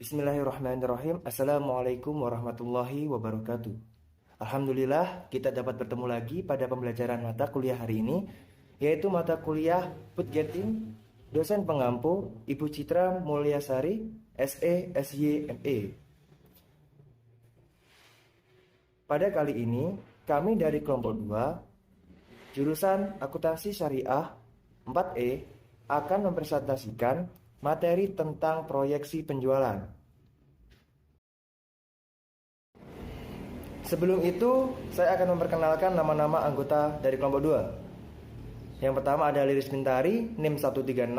Bismillahirrahmanirrahim. Assalamualaikum warahmatullahi wabarakatuh. Alhamdulillah kita dapat bertemu lagi pada pembelajaran mata kuliah hari ini, yaitu mata kuliah Budgeting, dosen pengampu Ibu Citra Mulyasari, SE, SY, ME. Pada kali ini kami dari kelompok 2 jurusan Akuntansi Syariah 4E akan mempresentasikan materi tentang proyeksi penjualan. Sebelum itu, saya akan memperkenalkan nama-nama anggota dari kelompok 2. Yang pertama ada Liris Bintari, NIM 136.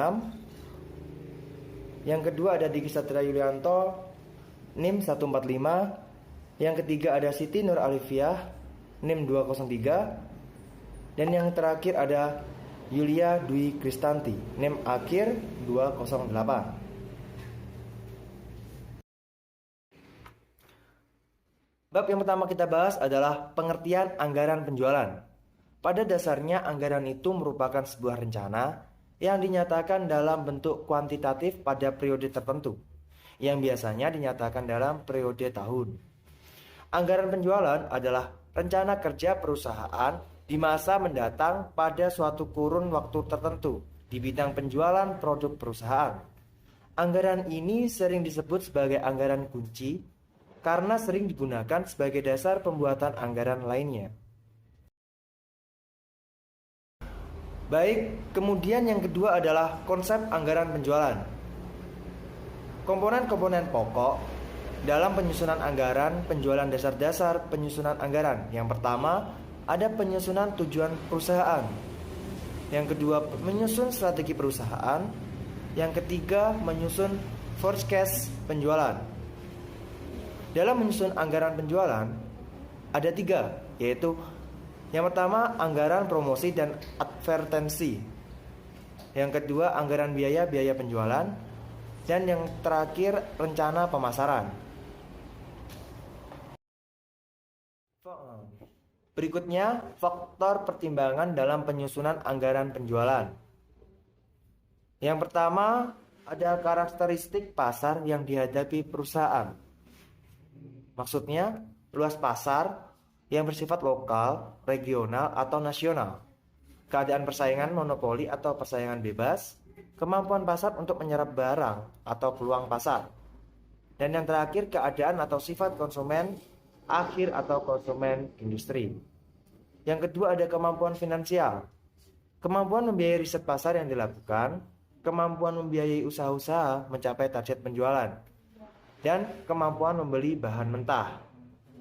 Yang kedua ada Diki Satria Yulianto, NIM 145. Yang ketiga ada Siti Nur Alifiah, NIM 203. Dan yang terakhir ada Yulia Dwi Kristanti, NIM akhir 208. Bab yang pertama kita bahas adalah pengertian anggaran penjualan. Pada dasarnya anggaran itu merupakan sebuah rencana yang dinyatakan dalam bentuk kuantitatif pada periode tertentu, yang biasanya dinyatakan dalam periode tahun. Anggaran penjualan adalah rencana kerja perusahaan di masa mendatang pada suatu kurun waktu tertentu di bidang penjualan produk perusahaan. Anggaran ini sering disebut sebagai anggaran kunci karena sering digunakan sebagai dasar pembuatan anggaran lainnya. Baik, kemudian yang kedua adalah konsep anggaran penjualan. Komponen-komponen pokok dalam penyusunan anggaran penjualan, dasar-dasar penyusunan anggaran. Yang pertama, ada penyusunan tujuan perusahaan. Yang kedua, menyusun strategi perusahaan. Yang ketiga, menyusun forecast penjualan. Dalam menyusun anggaran penjualan ada 3, yaitu yang pertama anggaran promosi dan advertensi. Yang kedua anggaran biaya penjualan. Dan yang terakhir rencana pemasaran. Berikutnya, faktor pertimbangan dalam penyusunan anggaran penjualan. Yang pertama, ada karakteristik pasar yang dihadapi perusahaan. Maksudnya, luas pasar yang bersifat lokal, regional, atau nasional. Keadaan persaingan monopoli atau persaingan bebas, kemampuan pasar untuk menyerap barang atau peluang pasar. Dan yang terakhir, keadaan atau sifat konsumen akhir atau konsumen industri. Yang kedua ada kemampuan finansial. Kemampuan membiayai riset pasar yang dilakukan, kemampuan membiayai usaha-usaha mencapai target penjualan, dan kemampuan membeli bahan mentah.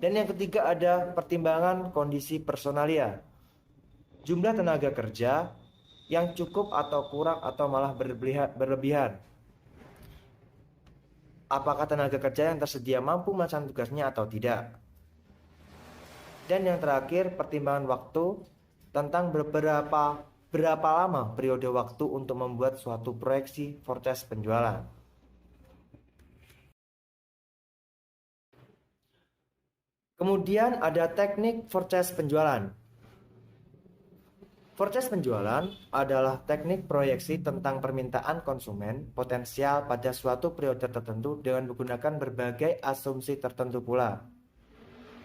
Dan yang ketiga ada pertimbangan kondisi personalia. Jumlah tenaga kerja yang cukup atau kurang atau malah berlebihan. Apakah tenaga kerja yang tersedia mampu melaksanakan tugasnya atau tidak? Dan yang terakhir pertimbangan waktu tentang berapa lama periode waktu untuk membuat suatu proyeksi forecast penjualan. Kemudian ada teknik forecast penjualan. Forecast penjualan adalah teknik proyeksi tentang permintaan konsumen potensial pada suatu periode tertentu dengan menggunakan berbagai asumsi tertentu pula.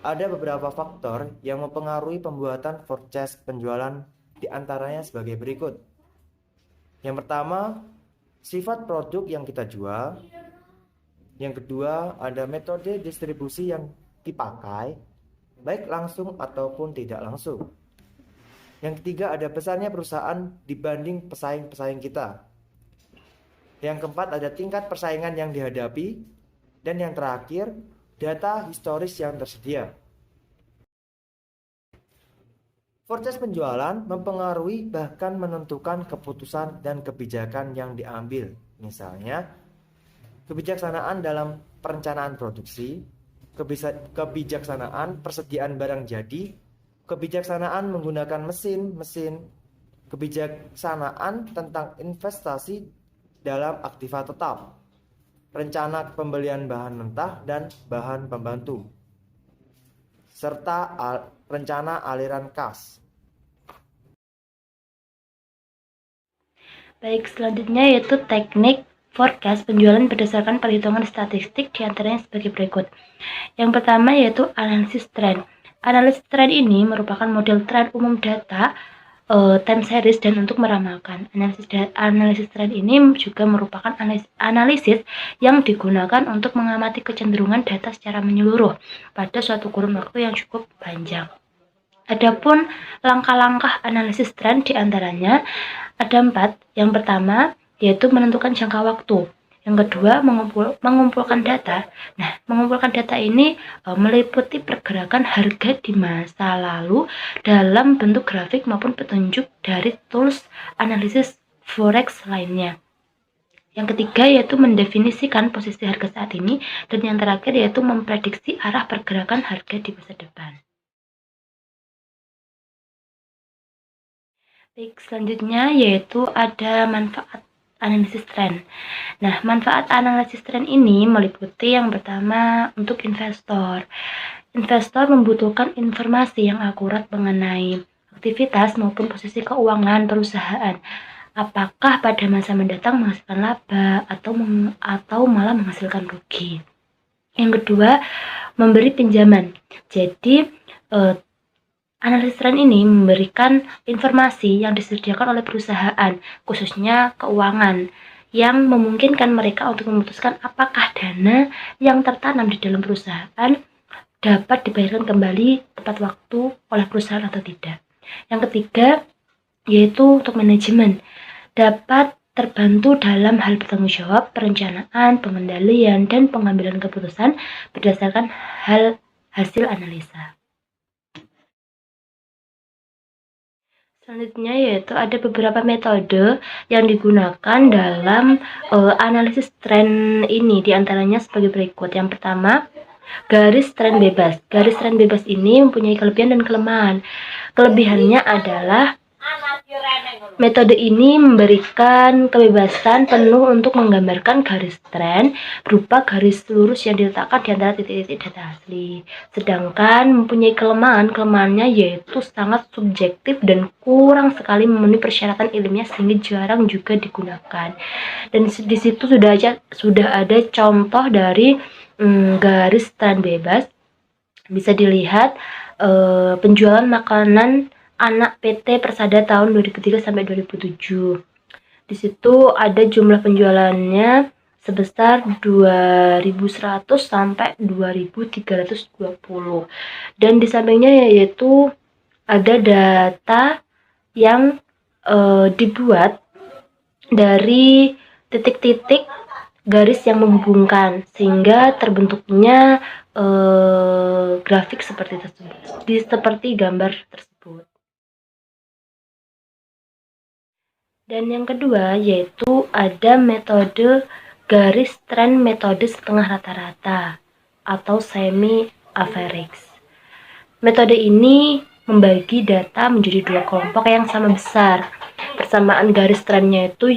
Ada beberapa faktor yang mempengaruhi pembuatan forecast penjualan, di antaranya sebagai berikut. Yang pertama, sifat produk yang kita jual. Yang kedua, ada metode distribusi yang dipakai, baik langsung ataupun tidak langsung. Yang ketiga, ada besarnya perusahaan dibanding pesaing-pesaing kita. Yang keempat, ada tingkat persaingan yang dihadapi. Dan yang terakhir, data historis yang tersedia. Forecast penjualan mempengaruhi bahkan menentukan keputusan dan kebijakan yang diambil. Misalnya, kebijaksanaan dalam perencanaan produksi, kebijaksanaan persediaan barang jadi, kebijaksanaan menggunakan mesin, kebijaksanaan tentang investasi dalam aktiva tetap, rencana pembelian bahan mentah dan bahan pembantu, serta rencana aliran kas. Baik, selanjutnya yaitu teknik forecast penjualan berdasarkan perhitungan statistik, diantaranya sebagai berikut. Yang pertama yaitu analisis tren. Analisis tren ini merupakan model tren umum data time series dan untuk meramalkan. Analisis tren ini juga merupakan analisis yang digunakan untuk mengamati kecenderungan data secara menyeluruh pada suatu kurun waktu yang cukup panjang. Adapun langkah-langkah analisis tren diantaranya ada 4. Yang pertama yaitu menentukan jangka waktu. Yang kedua, mengumpulkan data. Nah, mengumpulkan data ini meliputi pergerakan harga di masa lalu dalam bentuk grafik maupun petunjuk dari tools analisis forex lainnya. Yang ketiga yaitu mendefinisikan posisi harga saat ini, dan yang terakhir yaitu memprediksi arah pergerakan harga di masa depan. Baik, selanjutnya yaitu ada manfaat analisis tren. Nah, manfaat analisis tren ini meliputi yang pertama untuk investor. Investor membutuhkan informasi yang akurat mengenai aktivitas maupun posisi keuangan perusahaan. Apakah pada masa mendatang menghasilkan laba atau malah menghasilkan rugi. Yang kedua, memberi pinjaman. Jadi, analisis tren ini memberikan informasi yang disediakan oleh perusahaan, khususnya keuangan, yang memungkinkan mereka untuk memutuskan apakah dana yang tertanam di dalam perusahaan dapat dibayarkan kembali tepat waktu oleh perusahaan atau tidak. Yang ketiga, yaitu untuk manajemen, dapat terbantu dalam hal bertanggung jawab, perencanaan, pengendalian, dan pengambilan keputusan berdasarkan hasil analisa. Selanjutnya yaitu ada beberapa metode yang digunakan dalam analisis tren ini, diantaranya sebagai berikut. Yang pertama, garis tren bebas. Garis tren bebas ini mempunyai kelebihan dan kelemahan. Kelebihannya adalah metode ini memberikan kebebasan penuh untuk menggambarkan garis tren berupa garis lurus yang diletakkan di antara titik-titik data asli. Sedangkan mempunyai kelemahannya yaitu sangat subjektif dan kurang sekali memenuhi persyaratan ilmiah sehingga jarang juga digunakan. Dan di situ sudah ada contoh dari garis tren bebas. Bisa dilihat penjualan makanan anak PT Persada tahun 2003 sampai 2007. Di situ ada jumlah penjualannya sebesar 2.100 sampai 2.320. Dan di sampingnya yaitu ada data yang dibuat dari titik-titik garis yang menghubungkan sehingga terbentuknya grafik seperti tersebut, seperti gambar tersebut. Dan yang kedua yaitu ada metode garis tren metode setengah rata-rata atau semi average. Metode ini membagi data menjadi dua kelompok yang sama besar. Persamaan garis trennya itu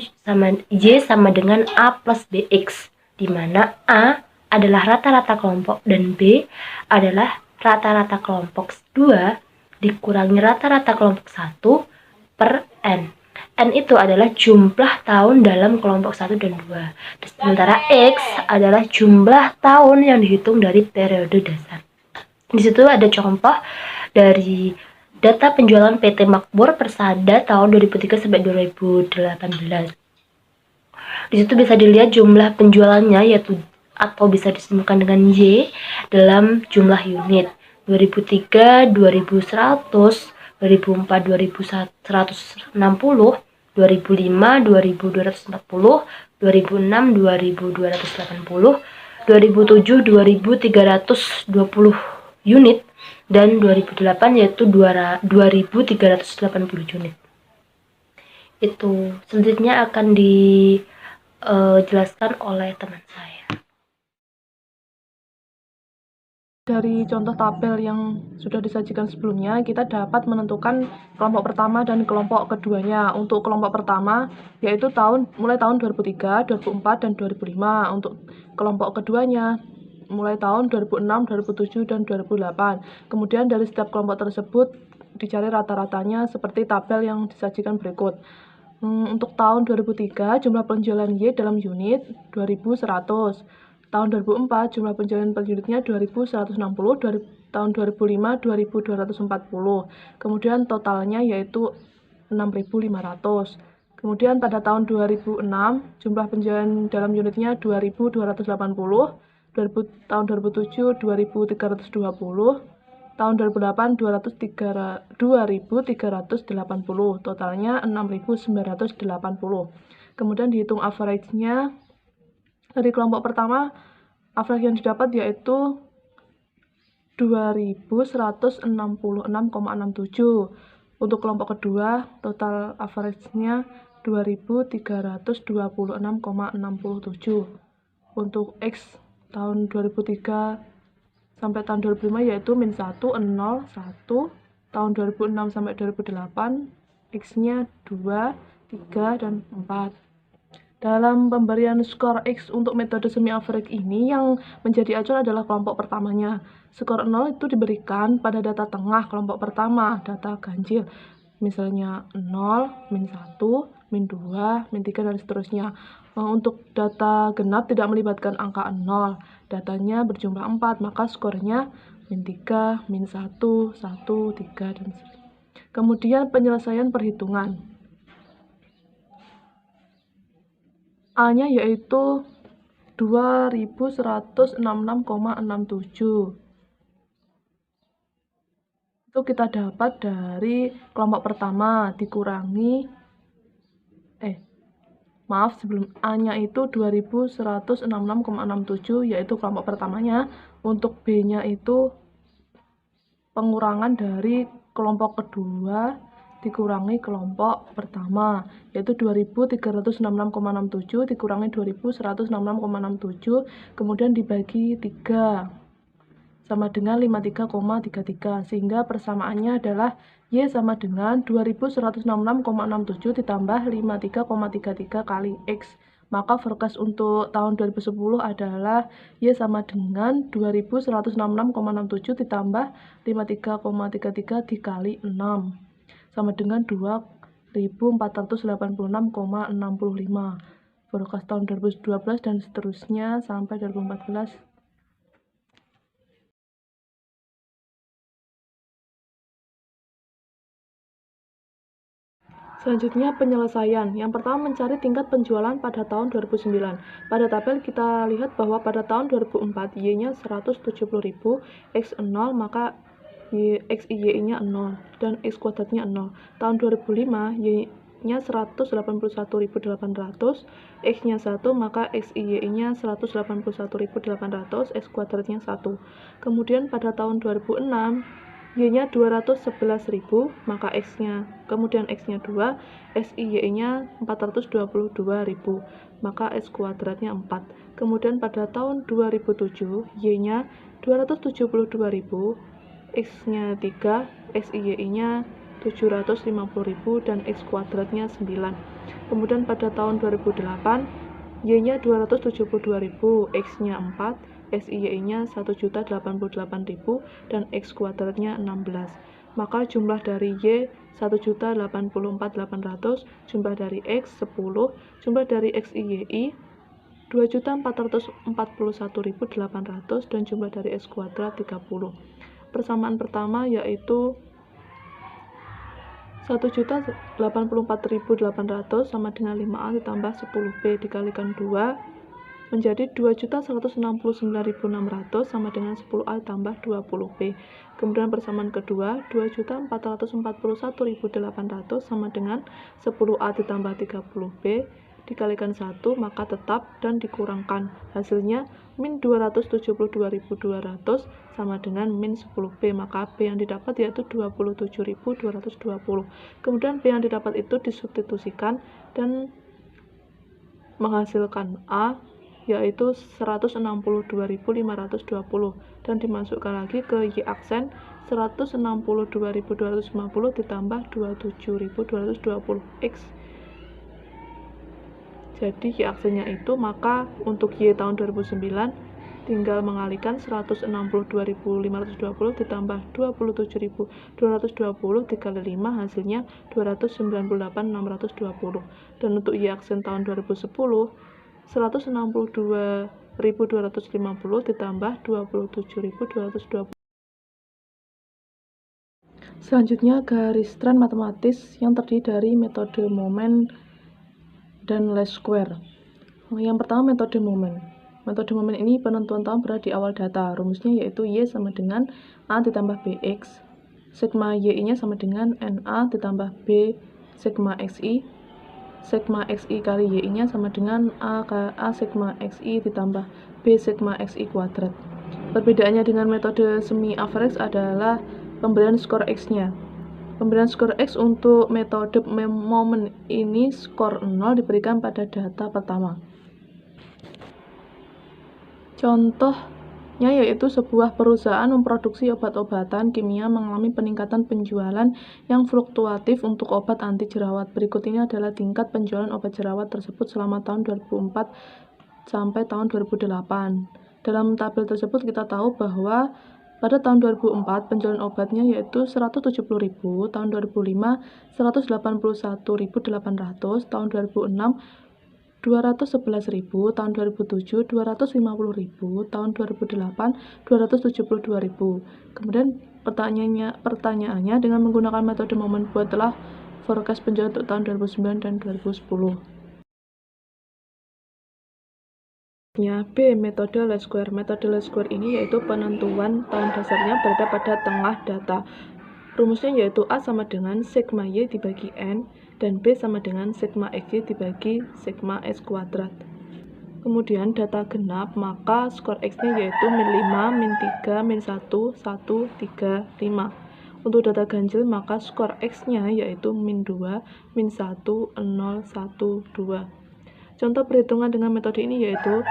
Y sama dengan A plus BX, di mana A adalah rata-rata kelompok dan B adalah rata-rata kelompok 2 dikurangi rata-rata kelompok 1 per N. N itu adalah jumlah tahun dalam kelompok 1 dan 2. Sementara X adalah jumlah tahun yang dihitung dari periode dasar. Di situ ada contoh dari data penjualan PT Makmur Persada tahun 2003 sampai 2018. Di situ bisa dilihat jumlah penjualannya yaitu atau bisa disebutkan dengan Y dalam jumlah unit. 2003 2100, 2004 2160, 2005 2240, 2006 2280, 2007 2320 unit, dan 2008 yaitu 2380 unit. Itu selanjutnya akan dijelaskan oleh teman saya. Dari contoh tabel yang sudah disajikan sebelumnya, kita dapat menentukan kelompok pertama dan kelompok keduanya. Untuk kelompok pertama, yaitu mulai tahun 2003, 2004, dan 2005. Untuk kelompok keduanya, mulai tahun 2006, 2007, dan 2008. Kemudian dari setiap kelompok tersebut, dicari rata-ratanya seperti tabel yang disajikan berikut. Untuk tahun 2003 jumlah penjualan Y dalam unit 2100. Tahun 2004 jumlah penjualan per unitnya 2160, tahun 2005 2240. Kemudian totalnya yaitu 6500. Kemudian pada tahun 2006 jumlah penjualan dalam unitnya 2280, tahun 2007 2320, tahun 2008 2380, totalnya 6980. Kemudian dihitung average-nya dari kelompok pertama, average yang didapat yaitu 2166,67. Untuk kelompok kedua, total average-nya 2326,67. Untuk X tahun 2003 sampai tahun 2005 yaitu min 1, 0, 1. Tahun 2006 sampai 2008 X-nya 2, 3, dan 4. Dalam pemberian skor X untuk metode semi average ini, yang menjadi acuan adalah kelompok pertamanya. Skor 0 itu diberikan pada data tengah kelompok pertama, data ganjil. Misalnya 0, min 1, min 2, min 3, dan seterusnya. Untuk data genap tidak melibatkan angka 0. Datanya berjumlah 4, maka skornya min 3, min 1, 1, 3, dan seterusnya. Kemudian penyelesaian perhitungan. A-nya yaitu 2166,67. Itu kita dapat dari kelompok pertama dikurangi sebelum A-nya itu 2166,67 yaitu kelompok pertamanya. Untuk B-nya itu pengurangan dari kelompok kedua dikurangi kelompok pertama, yaitu 2366,67 dikurangi 2166,67, kemudian dibagi 3 sama dengan 53,33, sehingga persamaannya adalah Y sama dengan 2166,67 ditambah 53,33 kali X. Maka forecast untuk tahun 2010 adalah Y sama dengan 2166,67 ditambah 53,33 dikali 6, sama dengan 2486,65. Forecast tahun 2012 dan seterusnya sampai 2014. Selanjutnya penyelesaian. Yang pertama mencari tingkat penjualan pada tahun 2009. Pada tabel kita lihat bahwa pada tahun 2004 Y-nya 170.000, X 0, maka XIY-nya 0 dan X kuadratnya 0. Tahun 2005 Y-nya 181.800, X-nya 1, maka XIY-nya 181.800, X kuadratnya 1. Kemudian pada tahun 2006 Y-nya 211.000, maka X-nya, kemudian X-nya 2, XIY-nya 422.000, maka X kuadratnya 4. Kemudian pada tahun 2007 Y-nya 272.000, X-nya 3, XIY-nya 750.000, dan X kuadratnya 9. Kemudian pada tahun 2008 Y-nya 272.000, X-nya 4, XIY-nya 1.088.000, dan X kuadratnya 16. Maka jumlah dari Y 1.084.800, jumlah dari X 10, jumlah dari XIY 2.441.800, dan jumlah dari X kuadrat 30. Persamaan pertama yaitu 1.084.800 sama dengan 5A ditambah 10B dikalikan 2 menjadi 2.169.600 sama dengan 10A ditambah 20B. Kemudian persamaan kedua 2.441.800 sama dengan 10A ditambah 30B dikalikan 1, maka tetap dan dikurangkan. Hasilnya min 272.200 sama dengan min 10B, maka B yang didapat yaitu 27.220. Kemudian B yang didapat itu disubstitusikan dan menghasilkan A yaitu 162.520 dan dimasukkan lagi ke Y aksen 162.250 ditambah 27.220 X. Jadi Y aksennya itu, maka untuk Y tahun 2009 tinggal mengalihkan 162.520 ditambah 27.220 dikali 5 hasilnya 298.620. Dan untuk Y aksen tahun 2010 162.250 ditambah 27.220. Selanjutnya garis tren matematis yang terdiri dari metode momen dan least square. Yang pertama metode momen. Metode momen ini penentuan tahun berada di awal data. Rumusnya yaitu Y sama dengan A ditambah BX. Sigma YI-nya sama dengan NA ditambah B sigma XI. Sigma XI kali YI-nya sama dengan A sigma XI ditambah B sigma XI kuadrat. Perbedaannya dengan metode semi average adalah pemberian skor X-nya. Pemberian skor X untuk metode momen ini skor 0 diberikan pada data pertama. Contohnya yaitu sebuah perusahaan memproduksi obat-obatan kimia mengalami peningkatan penjualan yang fluktuatif untuk obat anti jerawat. Berikut ini adalah tingkat penjualan obat jerawat tersebut selama tahun 2004 sampai tahun 2008. Dalam tabel tersebut kita tahu bahwa pada tahun 2004 penjualan obatnya yaitu 170.000, tahun 2005 181.800, tahun 2006 211.000, tahun 2007 250.000, tahun 2008 272.000. Kemudian pertanyaannya dengan menggunakan metode momen buatlah forecast penjualan untuk tahun 2009 dan 2010. B. Metode least square. Metode least square ini yaitu penentuan tahun dasarnya berada pada tengah data. Rumusnya yaitu A sama dengan sigma Y dibagi N dan B sama dengan sigma XY dibagi sigma X kuadrat. Kemudian data genap, maka skor X-nya yaitu min 5, min 3, min 1, 1, 3, 5. Untuk data ganjil, maka skor X-nya yaitu min 2, min 1, 0, 1, 2. Contoh perhitungan dengan metode ini yaitu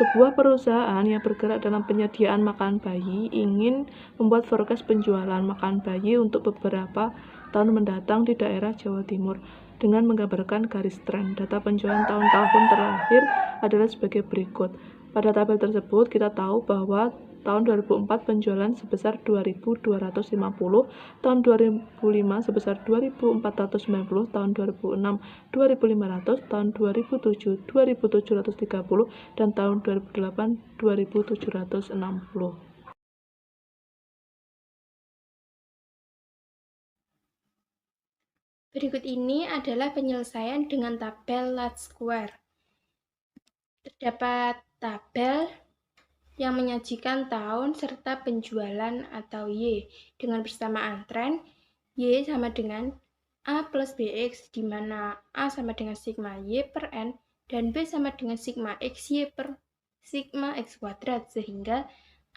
sebuah perusahaan yang bergerak dalam penyediaan makan bayi ingin membuat forecast penjualan makan bayi untuk beberapa tahun mendatang di daerah Jawa Timur dengan menggambarkan garis tren. Data penjualan tahun-tahun terakhir adalah sebagai berikut. Pada tabel tersebut kita tahu bahwa tahun 2004 penjualan sebesar 2.250, tahun 2005 sebesar 2.490, tahun 2006 2.500, tahun 2007 2.730, dan tahun 2008 2.760. Berikut ini adalah penyelesaian dengan tabel least square. Terdapat tabel yang menyajikan tahun serta penjualan atau Y dengan bersamaan tren. Y sama dengan A plus BX, di mana A sama dengan sigma Y per N dan B sama dengan sigma XY per sigma X kuadrat, sehingga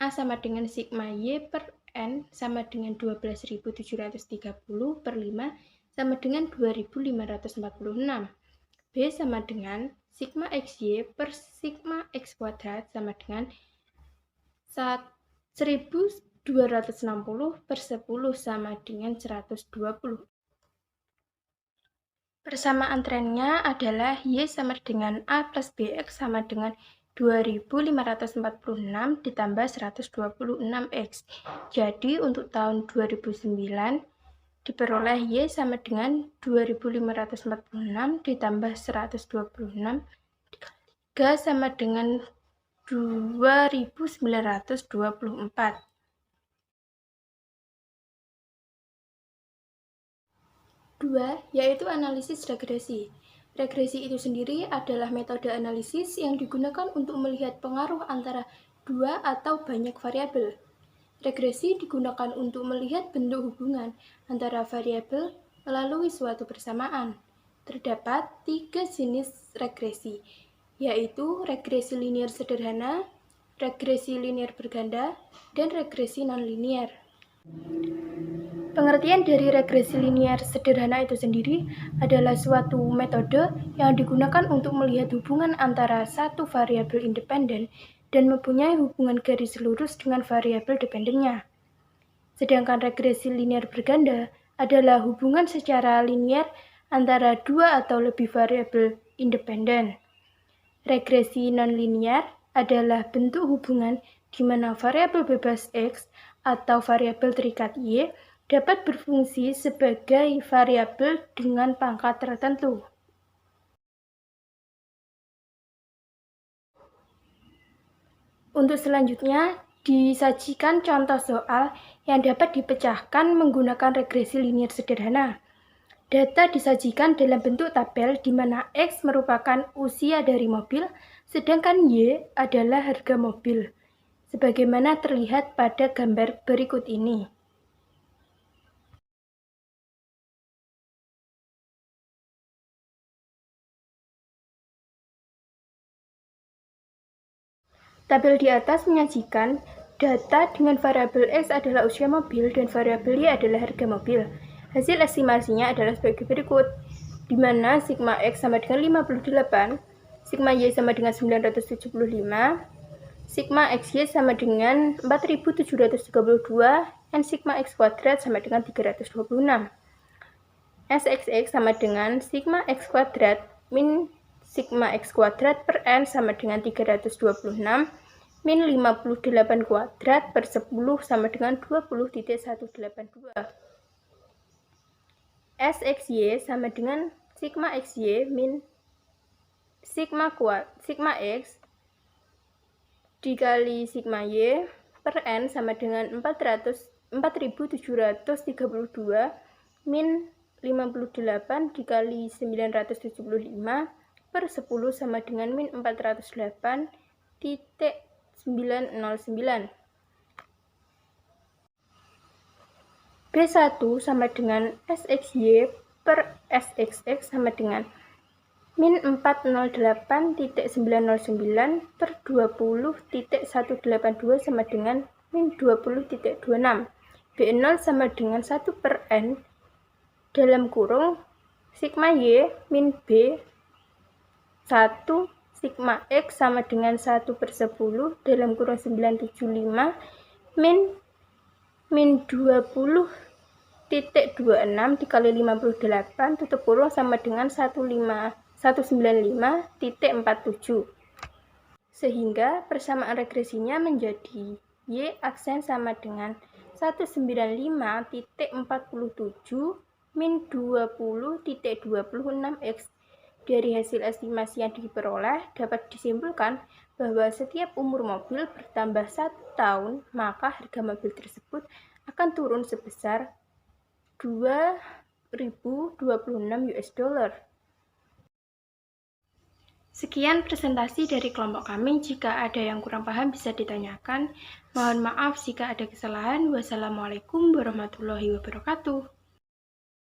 A sama dengan sigma Y per N sama dengan 12.730 per 5 sama dengan 2.546. B sama dengan sigma XY per sigma X kuadrat sama dengan 1.260 per 10 sama dengan 120. Persamaan trennya adalah Y sama dengan A plus BX sama dengan 2.546 ditambah 126X. Jadi untuk tahun 2009 diperoleh Y sama dengan 2.546 ditambah 126 dikali 3 sama dengan 2.924. 2, yaitu analisis regresi. Regresi itu sendiri adalah metode analisis yang digunakan untuk melihat pengaruh antara dua atau banyak variabel. Regresi digunakan untuk melihat bentuk hubungan antara variabel melalui suatu persamaan. Terdapat 3 jenis regresi, yaitu regresi linier sederhana, regresi linier berganda, dan regresi nonlinier. Pengertian dari regresi linier sederhana itu sendiri adalah suatu metode yang digunakan untuk melihat hubungan antara satu variabel independen dan mempunyai hubungan garis lurus dengan variabel dependennya. Sedangkan regresi linier berganda adalah hubungan secara linier antara dua atau lebih variabel independen. Regresi nonlinier adalah bentuk hubungan di mana variabel bebas X atau variabel terikat Y dapat berfungsi sebagai variabel dengan pangkat tertentu. Untuk selanjutnya, disajikan contoh soal yang dapat dipecahkan menggunakan regresi linier sederhana. Data disajikan dalam bentuk tabel di mana X merupakan usia dari mobil, sedangkan Y adalah harga mobil, sebagaimana terlihat pada gambar berikut ini. Tabel di atas menyajikan data dengan variabel X adalah usia mobil dan variabel Y adalah harga mobil. Hasil estimasinya adalah sebagai berikut, di mana sigma X sama dengan 58, sigma Y sama dengan 975, sigma XY sama dengan 4732, dan sigma X kuadrat sama dengan 326. SXX sama dengan sigma X kuadrat min sigma X kuadrat per N sama dengan 326 min 58 kuadrat per 10 sama dengan 20,182. SXY sama dengan sigma XY min sigma X dikali sigma Y per N sama dengan 4732 min 58 dikali 975 per 10 sama dengan min 408,909. B1 sama dengan SXY per SXX sama dengan min 408,909 per 20,182 sama dengan min 20,26. B0 sama dengan 1 per N dalam kurung sigma Y min B 1 sigma X sama dengan 1 per 10 dalam kurung 975 min 20,26 dikali 58 tutup kurung sama dengan 195,47. Sehingga persamaan regresinya menjadi Y aksen sama dengan 195,47 min 20,26X. Dari hasil estimasi yang diperoleh, dapat disimpulkan bahwa setiap umur mobil bertambah 1 tahun, maka harga mobil tersebut akan turun sebesar $2.026. Sekian presentasi dari kelompok kami. Jika ada yang kurang paham bisa ditanyakan. Mohon maaf jika ada kesalahan. Wassalamualaikum warahmatullahi wabarakatuh.